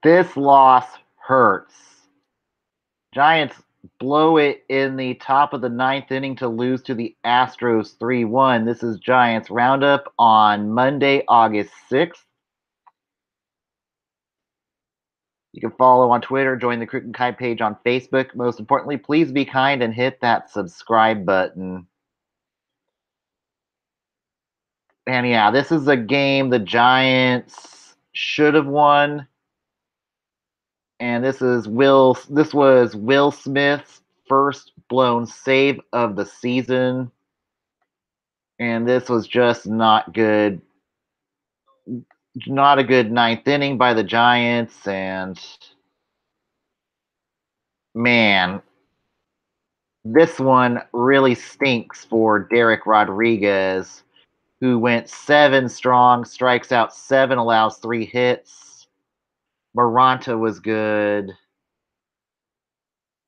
This loss hurts. Giants blow it in the top of the ninth inning to lose to the Astros 3-1. This is Giants Roundup on Monday, August 6th. You can follow on Twitter, join the Crick and Kai page on Facebook. Most importantly, please be kind and hit that subscribe button. And yeah, this is a game the Giants should have won. And this was Will Smith's first blown save of the season. And this was just not good. Not a good ninth inning by the Giants. And man, this one really stinks for Derek Rodriguez, who went 7 strong, strikes out 7, allows 3 hits. Maranta was good.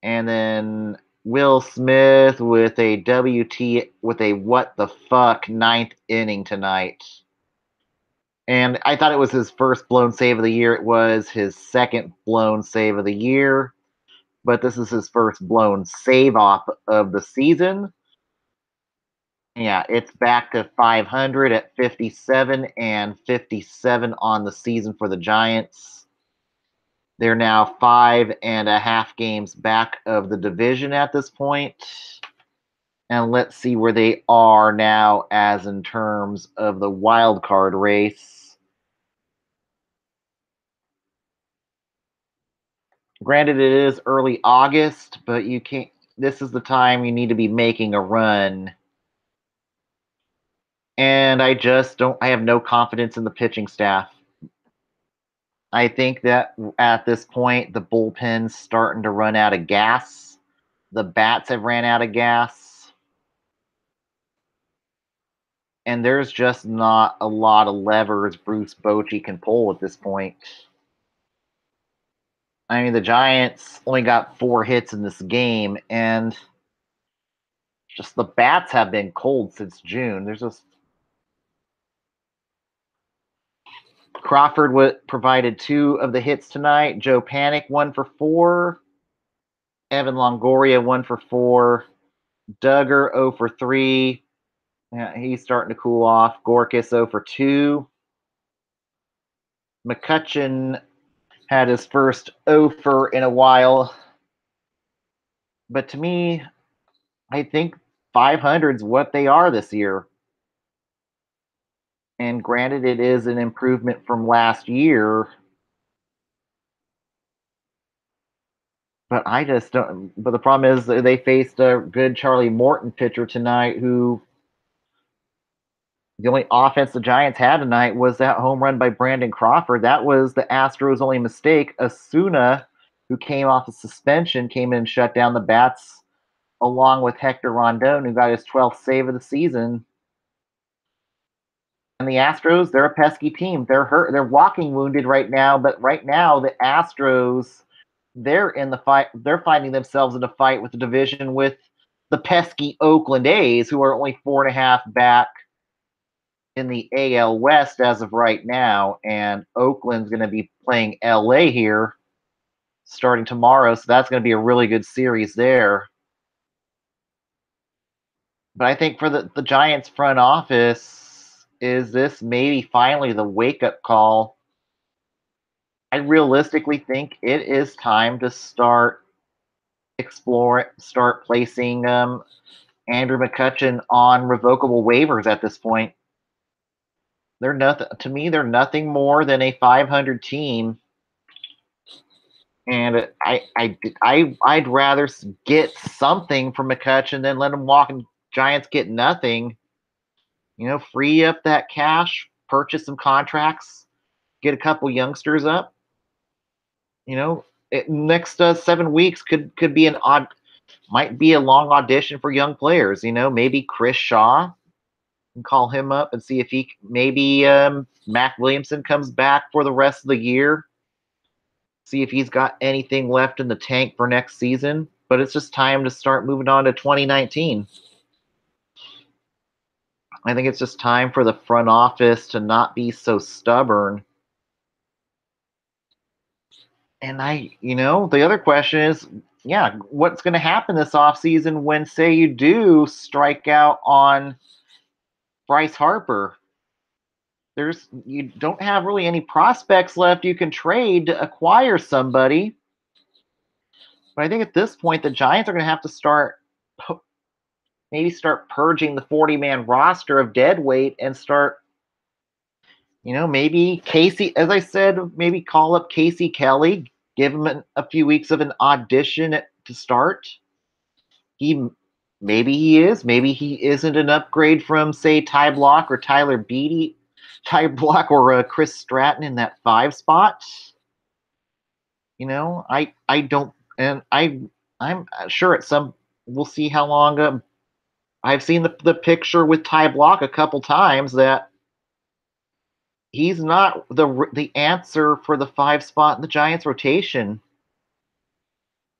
And then Will Smith with a what the fuck ninth inning tonight. And I thought it was his first blown save of the year. It was his second blown save of the year. But this is his first blown save off of the season. Yeah, it's back to 500 at 57 and 57 on the season for the Giants. They're now 5.5 games back of the division at this point. And let's see where they are now as in terms of the wild card race. Granted, it is early August, but you can't. This is the time you need to be making a run. And I have no confidence in the pitching staff. I think that at this point, the bullpen's starting to run out of gas. The bats have ran out of gas. And there's just not a lot of levers Bruce Bochy can pull at this point. I mean, the Giants only got 4 hits in this game, and just the bats have been cold since June. There's just Crawford provided 2 of the hits tonight. Joe Panic 1 for 4. Evan Longoria 1 for 4. Duggar 0 for 3. Yeah, he's starting to cool off. Gorkis 0 for 2. McCutchen had his first 0 for in a while. But to me, I think 500 is what they are this year. And granted, it is an improvement from last year. But I just don't. But the problem is they faced a good Charlie Morton pitcher tonight who the only offense the Giants had tonight was that home run by Brandon Crawford. That was the Astros' only mistake. Asuna, who came off a suspension, came in and shut down the bats along with Hector Rondon, who got his 12th save of the season. And the Astros, they're a pesky team. They're hurt. They're walking wounded right now. But right now, the Astros, they're in the fight. They're finding themselves in a fight with the division with the pesky Oakland A's, who are only 4.5 back in the AL West as of right now. And Oakland's going to be playing LA here starting tomorrow. So that's going to be a really good series there. But I think for the Giants front office, is this maybe finally the wake-up call? I realistically think it is time to start placing Andrew McCutchen on revocable waivers at this point. They're nothing to me. They're nothing more than a 500 team, and I'd rather get something from McCutchen than let him walk and Giants get nothing. You know, free up that cash, purchase some contracts, get a couple youngsters up. You know, next 7 weeks could be might be a long audition for young players. You know, maybe Chris Shaw, and call him up and see if maybe Mac Williamson comes back for the rest of the year. See if he's got anything left in the tank for next season. But it's just time to start moving on to 2019. I think it's just time for the front office to not be so stubborn. And the other question is, yeah, what's going to happen this offseason when, say, you do strike out on Bryce Harper? You don't have really any prospects left you can trade to acquire somebody. But I think at this point, the Giants are going to have to maybe start purging the 40-man roster of dead weight and start, maybe Casey, as I said, maybe call up Casey Kelly, give him a few weeks of an audition to start. Maybe he is, maybe he isn't an upgrade from, say, Ty Block or Tyler Beatty, Ty Block or Chris Stratton in that 5 spot. I don't, and I'm sure at some we'll see how long. I've seen the picture with Ty Block a couple times that he's not the answer for the 5 spot in the Giants rotation.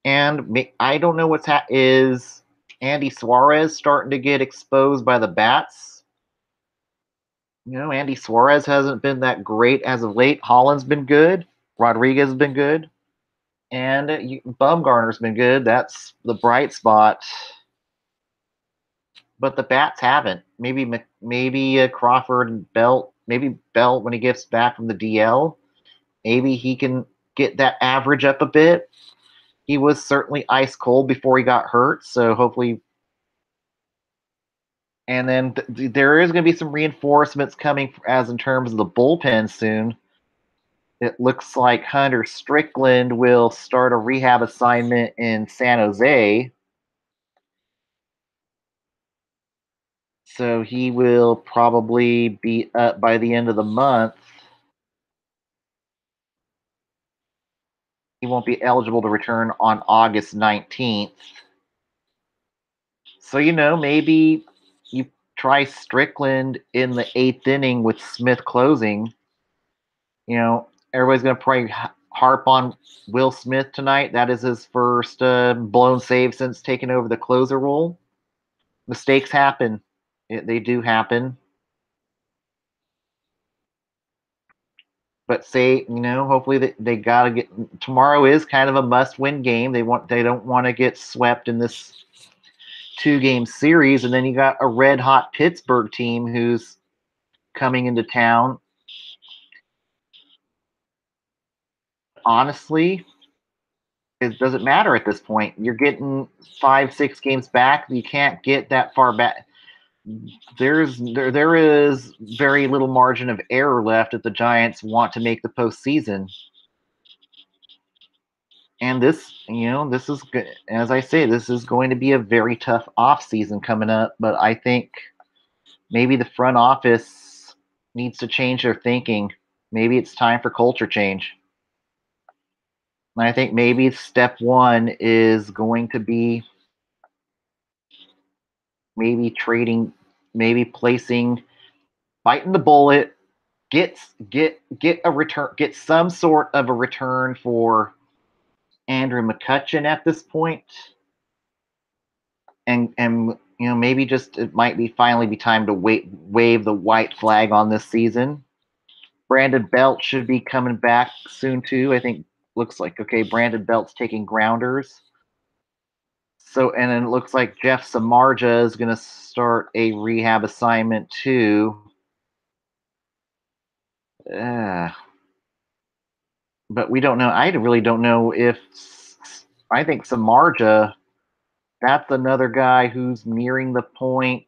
And I don't know is Andy Suarez starting to get exposed by the bats. Andy Suarez hasn't been that great as of late. Holland's been good. Rodriguez has been good. And Bumgarner's been good. That's the bright spot. But the bats haven't. Maybe Crawford and Belt. Maybe Belt when he gets back from the DL. Maybe he can get that average up a bit. He was certainly ice cold before he got hurt, so hopefully. And then there is going to be some reinforcements coming as in terms of the bullpen soon. It looks like Hunter Strickland will start a rehab assignment in San Jose. So he will probably be up by the end of the month. He won't be eligible to return on August 19th. So, maybe you try Strickland in the 8th inning with Smith closing. Everybody's going to probably harp on Will Smith tonight. That is his first blown save since taking over the closer role. Mistakes happen. They do happen. But hopefully they got to get. Tomorrow is kind of a must-win game. They don't want to get swept in this 2-game series, and then you got a red-hot Pittsburgh team who's coming into town. Honestly, it doesn't matter at this point. You're getting 5-6 games back. You can't get that far back. There is very little margin of error left if the Giants want to make the postseason. And this is good. As I say, this is going to be a very tough off season coming up. But I think maybe the front office needs to change their thinking. Maybe it's time for culture change. And I think maybe step 1 is going to be maybe trading, maybe placing, biting the bullet, get a return, get some sort of a return for Andrew McCutchen at this point, and maybe just it might be finally be time to wave the white flag on this season. Brandon Belt should be coming back soon too. I think looks like okay. Brandon Belt's taking grounders. So and then it looks like Jeff Samardzija is going to start a rehab assignment too. But we don't know. I really don't know if I think Samardzija. That's another guy who's nearing the point.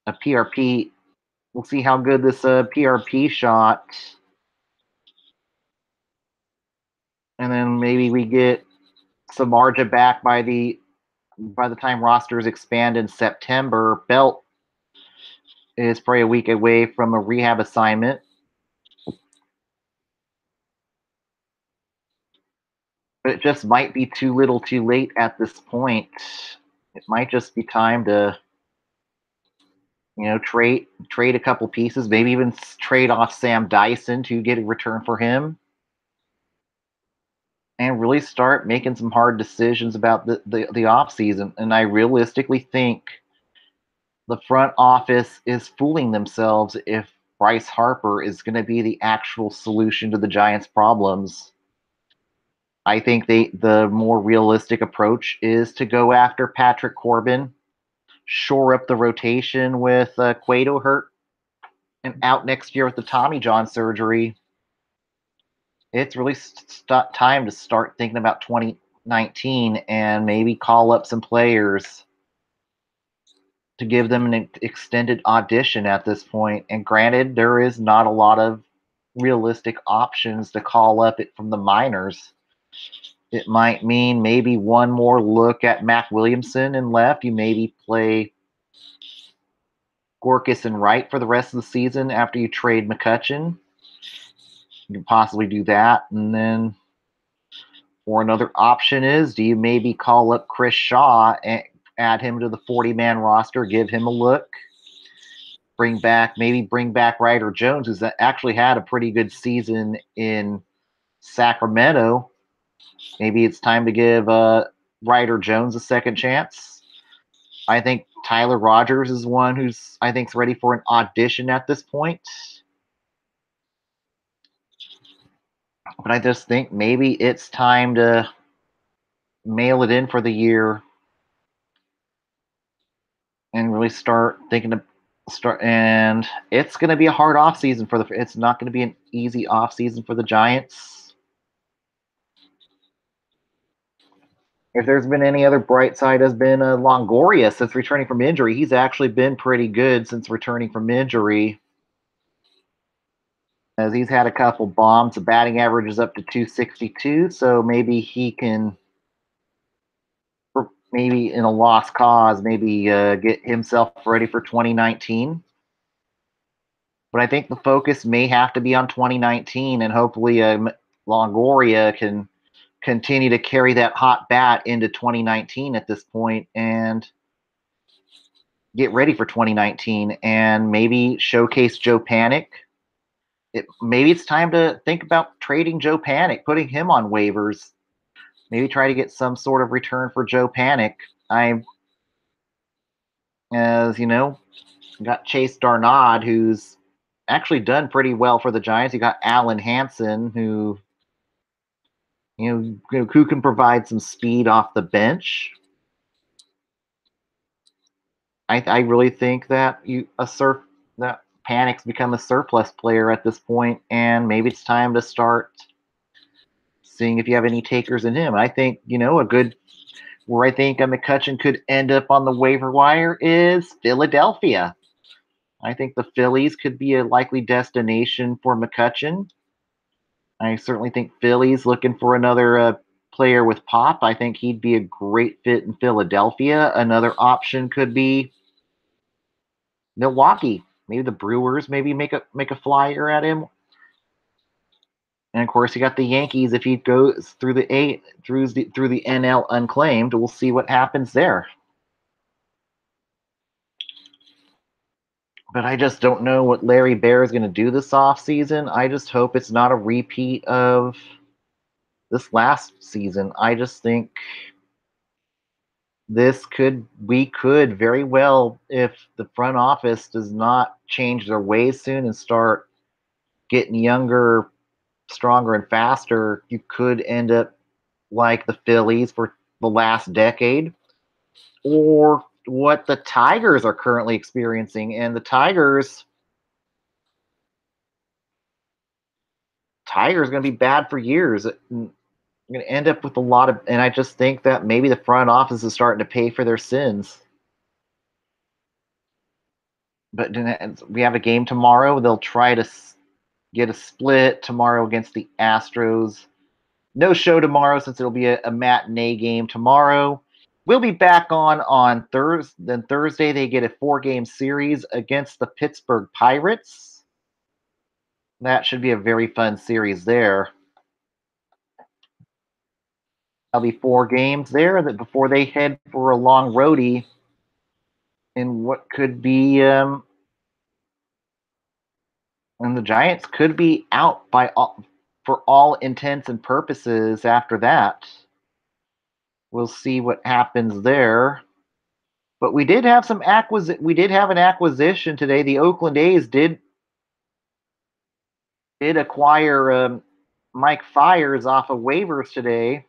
A PRP. We'll see how good this PRP shot. And then maybe we get Samardzija back by the time rosters expand in September. Belt is probably a week away from a rehab assignment. But it just might be too little too late at this point. It might just be time to trade a couple pieces, maybe even trade off Sam Dyson to get a return for him, and really start making some hard decisions about the off season. And I realistically think the front office is fooling themselves if Bryce Harper is going to be the actual solution to the Giants' problems. I think the more realistic approach is to go after Patrick Corbin, shore up the rotation with Cueto hurt and out next year with the Tommy John surgery. It's really time to start thinking about 2019 and maybe call up some players to give them an extended audition at this point. And granted, there is not a lot of realistic options to call up it from the minors. It might mean maybe one more look at Mac Williamson in left. You maybe play Gorkis and right for the rest of the season after you trade McCutchen. You can possibly do that. And then, or another option is, do you maybe call up Chris Shaw and add him to the 40-man roster, give him a look? Bring back Ryder Jones, who's actually had a pretty good season in Sacramento. Maybe it's time to give Ryder Jones a second chance. I think Tyler Rogers is one who's I think's ready for an audition at this point. But I just think maybe it's time to mail it in for the year and really start thinking of and it's going to be a hard off season for it's not going to be an easy off season for the Giants. If there's been any other bright side, has been Longoria since returning from injury. He's actually been pretty good since returning from injury, as he's had a couple bombs. The batting average is up to 262, so maybe he can, maybe in a lost cause, maybe get himself ready for 2019. But I think the focus may have to be on 2019, and hopefully Longoria can continue to carry that hot bat into 2019 at this point and get ready for 2019 and maybe showcase Joe Panic. Maybe it's time to think about trading Joe Panic, putting him on waivers. Maybe try to get some sort of return for Joe Panic. As you know, got Chase Darnod, who's actually done pretty well for the Giants. You got Alan Hansen, who who can provide some speed off the bench. I really think that that Panic's become a surplus player at this point, and maybe it's time to start seeing if you have any takers in him. I think a good where I think a McCutchen could end up on the waiver wire is Philadelphia. I think the Phillies could be a likely destination for McCutchen. I certainly think Philly's looking for another player with pop. I think he'd be a great fit in Philadelphia. Another option could be Milwaukee. Maybe the Brewers maybe make a flyer at him. And of course, you got the Yankees. If he goes through the NL unclaimed, we'll see what happens there. But I just don't know what Larry Baer is going to do this offseason. I just hope it's not a repeat of this last season. I just think we could very well, if the front office does not change their ways soon and start getting younger, stronger, and faster, you could end up like the Phillies for the last decade, or what the Tigers are currently experiencing. And the Tigers are going to be bad for years. Going to end up with a lot of, and I just think that maybe the front office is starting to pay for their sins. But we have a game tomorrow. They'll try to get a split tomorrow against the Astros. No show tomorrow since it'll be a matinee game tomorrow. We'll be back on Thursday. Then Thursday they get a 4-game series against the Pittsburgh Pirates. That should be a very fun series there. There'll be 4 games there that before they head for a long roadie in what could be and the Giants could be out for all intents and purposes after that. We'll see what happens there. But we did have an acquisition today. The Oakland A's did did acquire Mike Fiers off of waivers today.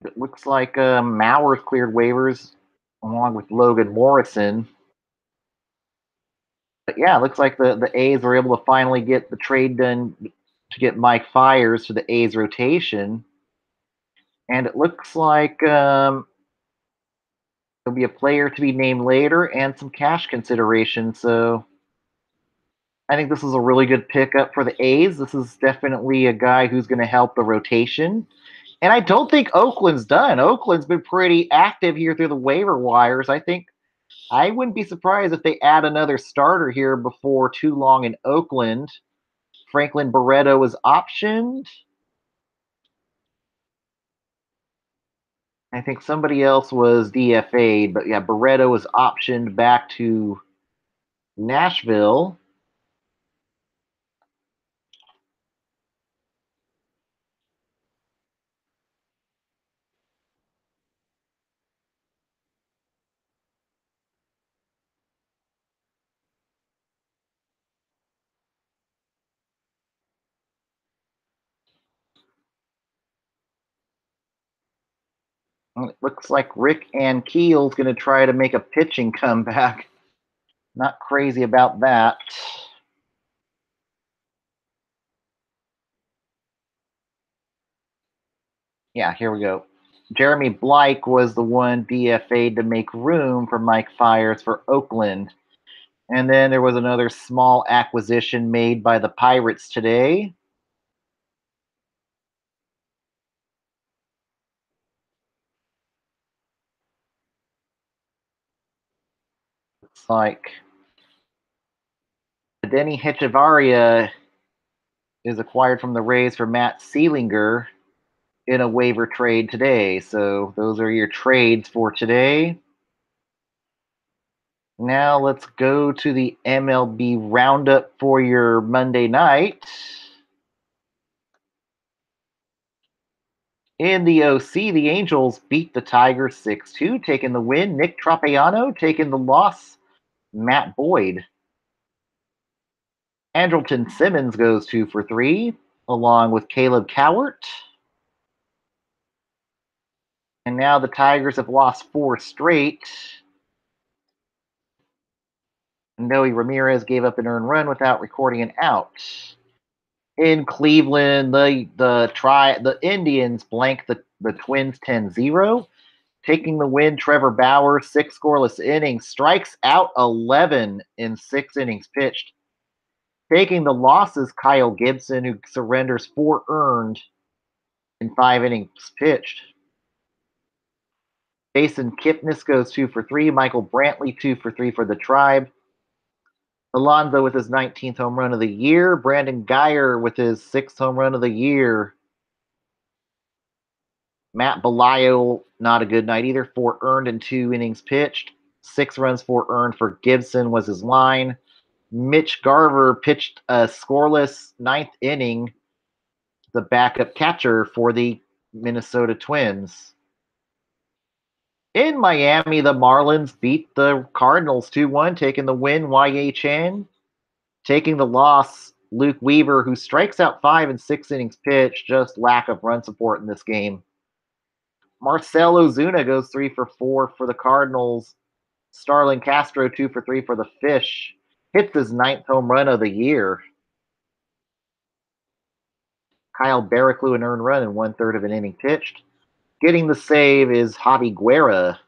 It looks like Mauer's cleared waivers along with Logan Morrison. But yeah, it looks like the A's were able to finally get the trade done to get Mike Fiers to the A's rotation. And it looks like there'll be a player to be named later and some cash consideration. So I think this is a really good pickup for the A's. This is definitely a guy who's going to help the rotation. And I don't think Oakland's done. Oakland's been pretty active here through the waiver wires. I think I wouldn't be surprised if they add another starter here before too long in Oakland. Franklin Barreto was optioned. I think somebody else was DFA'd, but yeah, Barreto was optioned back to Nashville. It looks like Rick Ankiel's going to try to make a pitching comeback. Not crazy about that. Yeah, here we go. Jeremy Blake was the one DFA'd to make room for Mike Fiers for Oakland. And then there was another small acquisition made by the Pirates today. It's like Denny Hechavarria is acquired from the Rays for Matt Seelinger in a waiver trade today. So those are your trades for today. Now let's go to the MLB Roundup for your Monday night. In the OC, the Angels beat the Tigers 6-2, taking the win. Nick Tropeano taking the loss. Matt Boyd. Andrelton Simmons goes 2 for 3, along with Caleb Cowart. And now the Tigers have lost 4 straight. Noe Ramirez gave up an earned run without recording an out. In Cleveland, the Indians blanked the Twins 10-0. Taking the win, Trevor Bauer, 6 scoreless innings, strikes out 11 in 6 innings pitched. Taking the losses, Kyle Gibson, who surrenders 4 earned in 5 innings pitched. Jason Kipnis goes 2 for 3. Michael Brantley 2 for 3 for the Tribe. Alonso with his 19th home run of the year. Brandon Geyer with his 6th home run of the year. Matt Belisle, not a good night either. 4 earned in 2 innings pitched. 6 runs, 4 earned for Gibson was his line. Mitch Garver pitched a scoreless 9th inning, the backup catcher for the Minnesota Twins. In Miami, the Marlins beat the Cardinals 2-1, taking the win, Y.A. Chan. Taking the loss, Luke Weaver, who strikes out 5 in 6 innings pitched, just lack of run support in this game. Marcell Ozuna goes 3 for 4 for the Cardinals. Starlin Castro 2 for 3 for the Fish. Hits his 9th home run of the year. Kyle Barraclough an earned run in 1/3 of an inning pitched. Getting the save is Javi Guerra.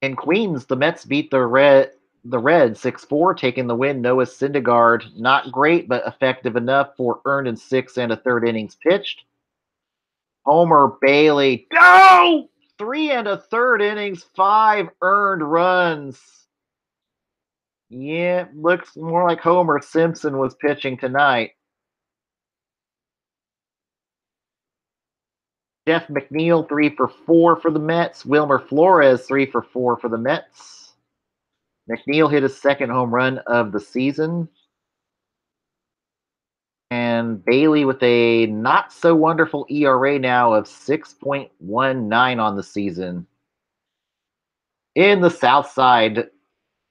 In Queens, the Mets beat the Reds 6-4, taking the win. Noah Syndergaard, not great, but effective enough for earned in 6 1/3 innings pitched. Homer Bailey, go! 3 1/3 innings, 5 earned runs. Yeah, looks more like Homer Simpson was pitching tonight. Jeff McNeil, 3 for 4 for the Mets. Wilmer Flores, 3 for 4 for the Mets. McNeil hit his 2nd home run of the season. And Bailey with a not so wonderful ERA now of 6.19 on the season. In the South Side,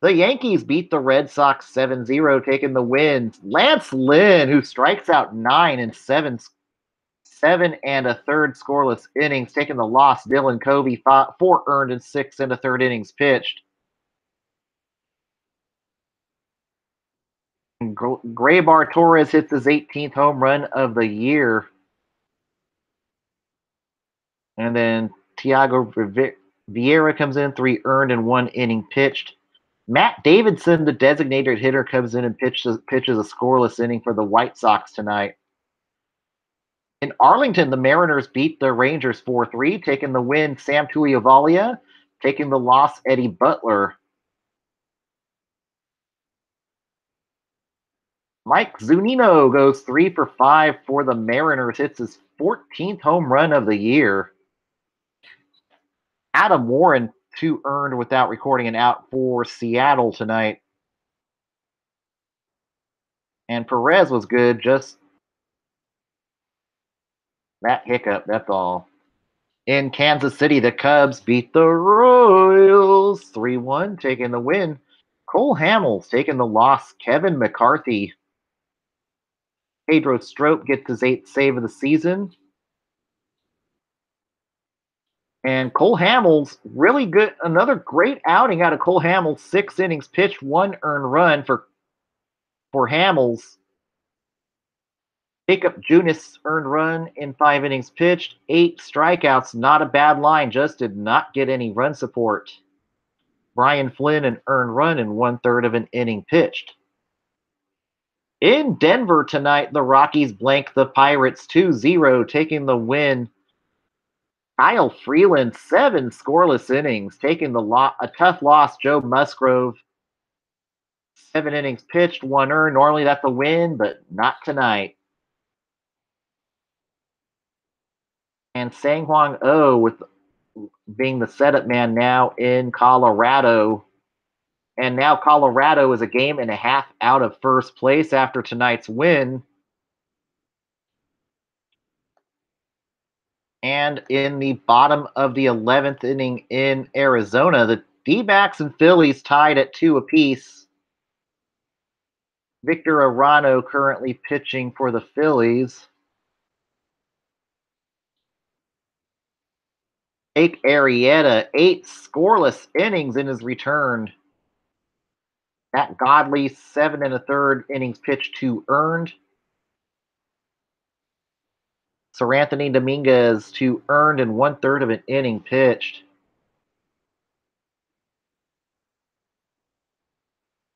the Yankees beat the Red Sox 7-0, taking the win. Lance Lynn, who strikes out 9 and 7 and a third scoreless innings, taking the loss. Dylan Covey, 4 earned and 6 and a third innings pitched. Graybar Torres hits his 18th home run of the year. And then Tiago Vieira comes in, 3 earned and 1 inning pitched. Matt Davidson, the designated hitter, comes in and pitches a scoreless inning for the White Sox tonight. In Arlington, the Mariners beat the Rangers 4-3, taking the win. Sam Tuiavalia, taking the loss. Eddie Butler. Mike Zunino goes 3-for-5 for the Mariners, hits his 14th home run of the year. Adam Warren, 2 earned without recording an out for Seattle tonight. And Perez was good, just that hiccup, that's all. In Kansas City, the Cubs beat the Royals 3-1, taking the win. Cole Hamels taking the loss. Kevin McCarthy. Pedro Strop gets his 8th save of the season. And Cole Hamels, really good. Another great outing out of Cole Hamels. 6 innings pitched, 1 earned run for Hamels. Jacob Junis earned run in 5 innings pitched, 8 strikeouts. Not a bad line, just did not get any run support. Brian Flynn an earned run in 1/3 of an inning pitched. In Denver tonight, the Rockies blank the Pirates 2-0, taking the win. Kyle Freeland, 7 scoreless innings, taking a tough loss. Joe Musgrove, 7 innings pitched, 1 earned. Normally that's a win, but not tonight. And Sang Hwang Oh, with being the setup man now in Colorado. And now Colorado is a game and a half out of first place after tonight's win. And in the bottom of the 11th inning in Arizona, the D-backs and Phillies tied at 2 apiece. Victor Arano currently pitching for the Phillies. Jake Arrieta, 8 scoreless innings in his return. Matt Godley, 7 1/3 innings pitched, 2 earned. Seranthony Dominguez, 2 earned and 1/3 of an inning pitched.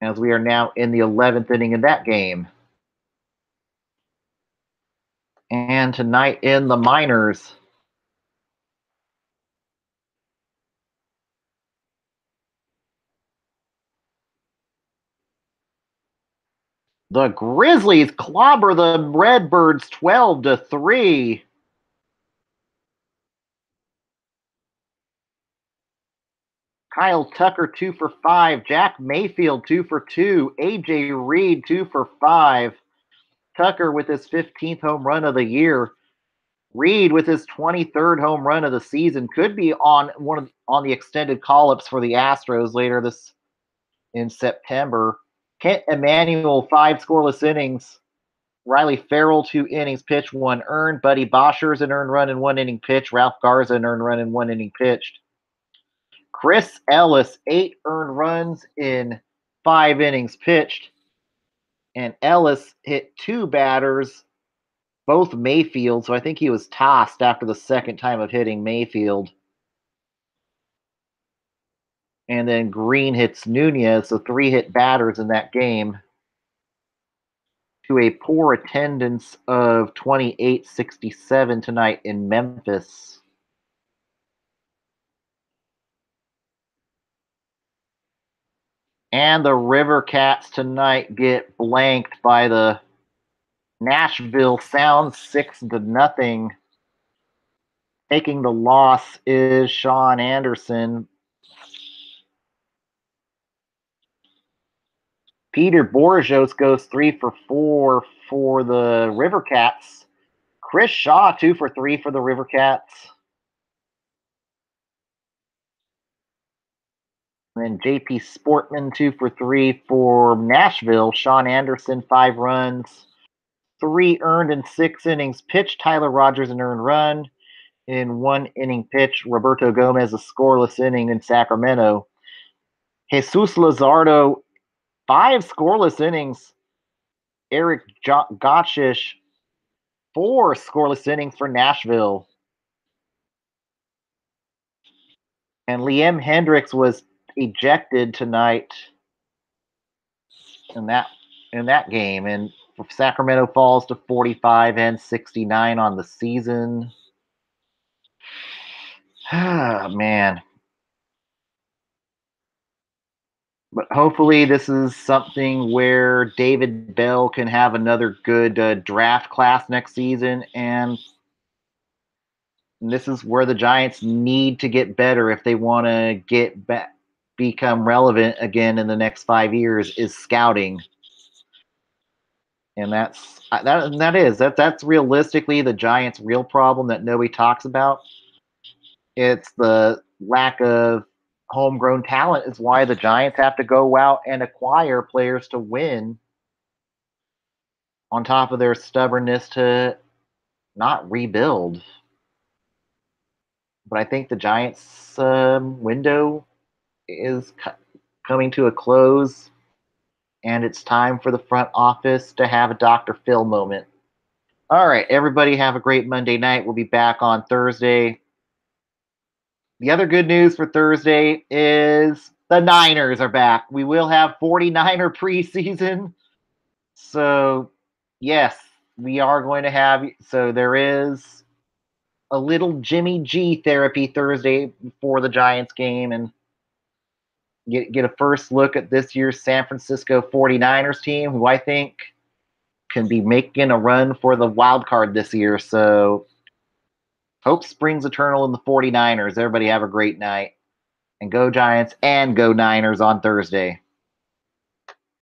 As we are now in the 11th inning in that game. And tonight in the minors, the Grizzlies clobber the Redbirds 12-3. Kyle Tucker 2-for-5. Jack Mayfield 2-for-2. AJ Reed 2-for-5. Tucker with his 15th home run of the year. Reed with his 23rd home run of the season could be on the extended call-ups for the Astros later this in September. Kent Emanuel, 5 scoreless innings. Riley Farrell, 2 innings pitched, 1 earned. Buddy Boschers an earned run in 1 inning pitched. Ralph Garza an earned run in 1 inning pitched. Chris Ellis, 8 earned runs in 5 innings pitched. And Ellis hit 2 batters, both Mayfield, so I think he was tossed after the second time of hitting Mayfield. And then Green hits Nunez, so 3 hit batters in that game, to a poor attendance of 2867 tonight in Memphis. And the River Cats tonight get blanked by the Nashville Sounds 6-0. Taking the loss is Sean Anderson. Peter Borjos goes 3-for-4 for the River Cats. Chris Shaw 2-for-3 for the River Cats. And then JP Sportman 2 for 3 for Nashville. Sean Anderson 5 runs, 3 earned in 6 innings pitched. Tyler Rogers an earned run. In 1 inning pitch, Roberto Gomez a scoreless inning in Sacramento. Jesus Luzardo 5 scoreless innings. Eric Gottschalk 4 scoreless innings for Nashville. And Liam Hendricks was ejected tonight in that game, and Sacramento falls to 45 and 69 on the season. Ah, man. But hopefully this is something where David Bell can have another good draft class next season, and this is where the Giants need to get better if they want to get back, become relevant again in the next 5 years, is scouting. And that's realistically the Giants' real problem that nobody talks about. It's the lack of homegrown talent is why the Giants have to go out and acquire players to win, on top of their stubbornness to not rebuild. But I think the Giants' window is coming to a close, and it's time for the front office to have a Dr. Phil moment. All right, everybody have a great Monday night. We'll be back on Thursday. The other good news for Thursday is the Niners are back. We will have 49er preseason. So, yes, we are going to have. So, there is a little Jimmy G therapy Thursday before the Giants game, and get a first look at this year's San Francisco 49ers team, who I think can be making a run for the wild card this year. So, hope springs eternal in the 49ers. Everybody have a great night. And go Giants and go Niners on Thursday.